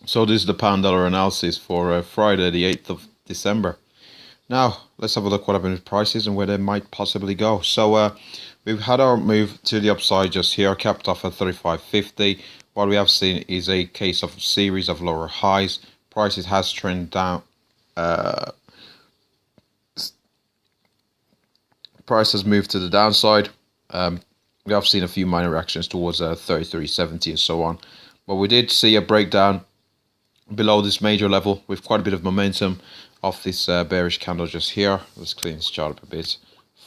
So this is the pound dollar analysis for Friday, the 8th of December. Now, let's have a look what happened with prices and where they might possibly go. So we've had our move to the upside just here, capped off at 35.50. What we have seen is a case of series of lower highs. Prices has trended down. Price has moved to the downside. We have seen a few minor reactions towards 33.70 and so on. But we did see a breakdown below this major level with quite a bit of momentum off this bearish candle just here. Let's clean this chart up a bit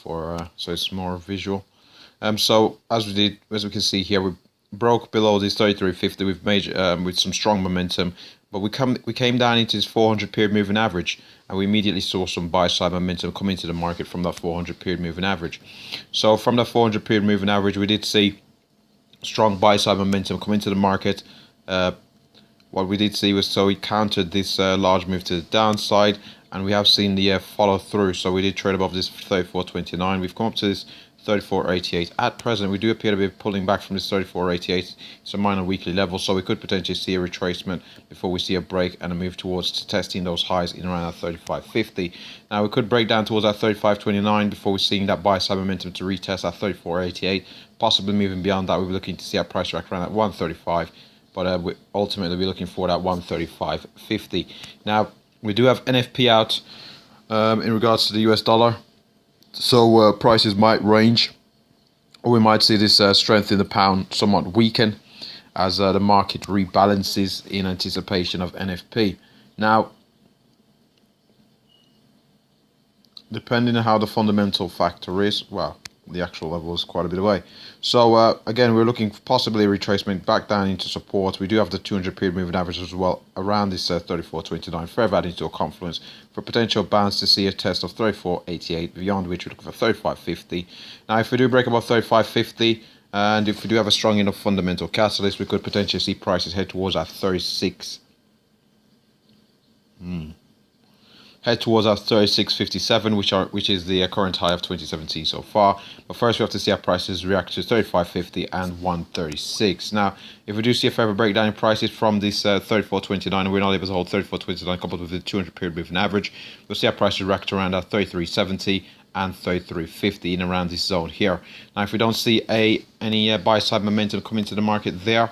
for so it's more visual. So as we can see here, we broke below this 33.50 with major with some strong momentum, but we came down into this 400 period moving average, and we immediately saw some buy side momentum come into the market from that 400 period moving average. So from that 400 period moving average, we did see strong buy side momentum come into the market. What we did see was, so we countered this large move to the downside, and we have seen the follow through. So we did trade above this 34.29. We've come up to this 34.88. At present, we do appear to be pulling back from this 34.88. It's a minor weekly level, so we could potentially see a retracement before we see a break and a move towards testing those highs in around that 35.50. Now we could break down towards that 35.29 before we're seeing that buy side momentum to retest at 34.88. Possibly moving beyond that, we'll be looking to see our price rack around at 135. But we ultimately be looking for that 135.50. Now we do have NFP out in regards to the US dollar, so prices might range, or we might see this strength in the pound somewhat weaken as the market rebalances in anticipation of NFP. Now, depending on how the fundamental factor is, well, the actual level is quite a bit away. So again, we're looking for possibly a retracement back down into support. We do have the 200 period moving average as well around this 34.29, further adding to a confluence for potential bounce to see a test of 34.88, beyond which we're looking for 35.50. Now, if we do break above 35.50, and if we do have a strong enough fundamental catalyst, we could potentially see prices head towards that 36. Head towards our 36.57, which is the current high of 2017 so far. But first, we have to see how prices react to 35.50 and 136. Now, if we do see a further breakdown in prices from this 34.29, and we're not able to hold 34.29 coupled with the 200 period moving average, we'll see how prices react around that 33.70 and 33.50 in around this zone here. Now, if we don't see any buy side momentum come into the market there,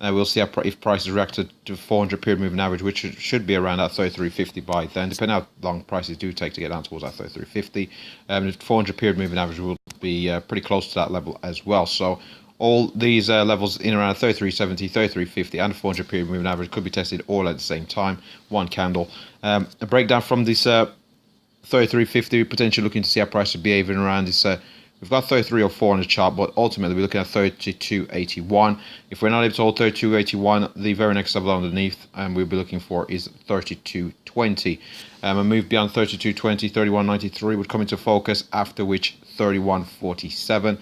we'll see if prices react to 400 period moving average, which should be around that 33.50 by then, depending on how long prices do take to get down towards that 33.50. The 400 period moving average will be pretty close to that level as well. So all these levels in around 33.70, 33.50 and 400 period moving average could be tested all at the same time, one candle. A breakdown from this 33.50, potentially looking to see how prices behaving around this. We've got 33.04 on the chart, but ultimately we're looking at 32.81. If we're not able to hold 32.81, the very next level underneath we'll be looking for is 32.20. A move beyond 32.20, 31.93 would come into focus, after which 31.47.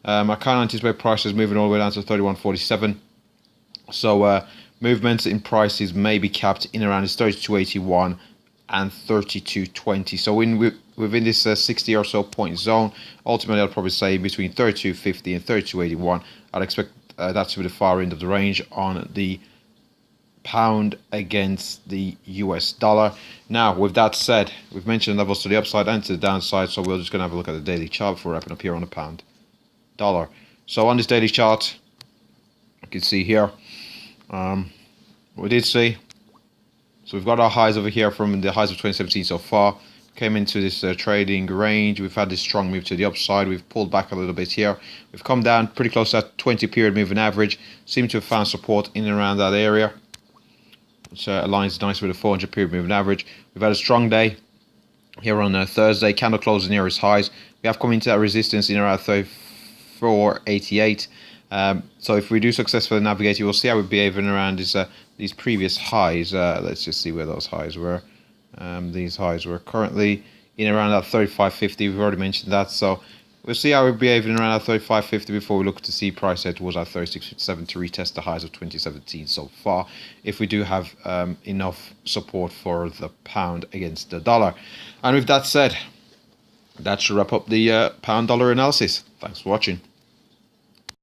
I can't anticipate prices moving all the way down to 31.47. So movements in prices may be capped in around this 32.81 and 32.20. So within this 60 or so point zone, ultimately I'll probably say between 32.50 and 32.81. I'd expect that to be the far end of the range on the pound against the US dollar. Now, with that said, we've mentioned levels to the upside and to the downside, so we're just going to have a look at the daily chart before wrapping up here on the pound dollar. So on this daily chart, you can see here, we did see, so we've got our highs over here from the highs of 2017 so far. Came into this trading range. We've had this strong move to the upside. We've pulled back a little bit here. We've come down pretty close to that 20 period moving average. Seem to have found support in and around that area, which aligns nicely with the 400 period moving average. We've had a strong day here on Thursday. Candle closing near its highs. We have come into that resistance in around 34.88. So if we do successfully navigate, we'll see how we're behaving around these previous highs. Let's just see where those highs were. These highs were currently in around that 35.50. We've already mentioned that. So we'll see how we're behaving around that 35.50 before we look to see price head towards our 36.57 to retest the highs of 2017 so far, if we do have enough support for the pound against the dollar. And with that said, that should wrap up the pound dollar analysis. Thanks for watching.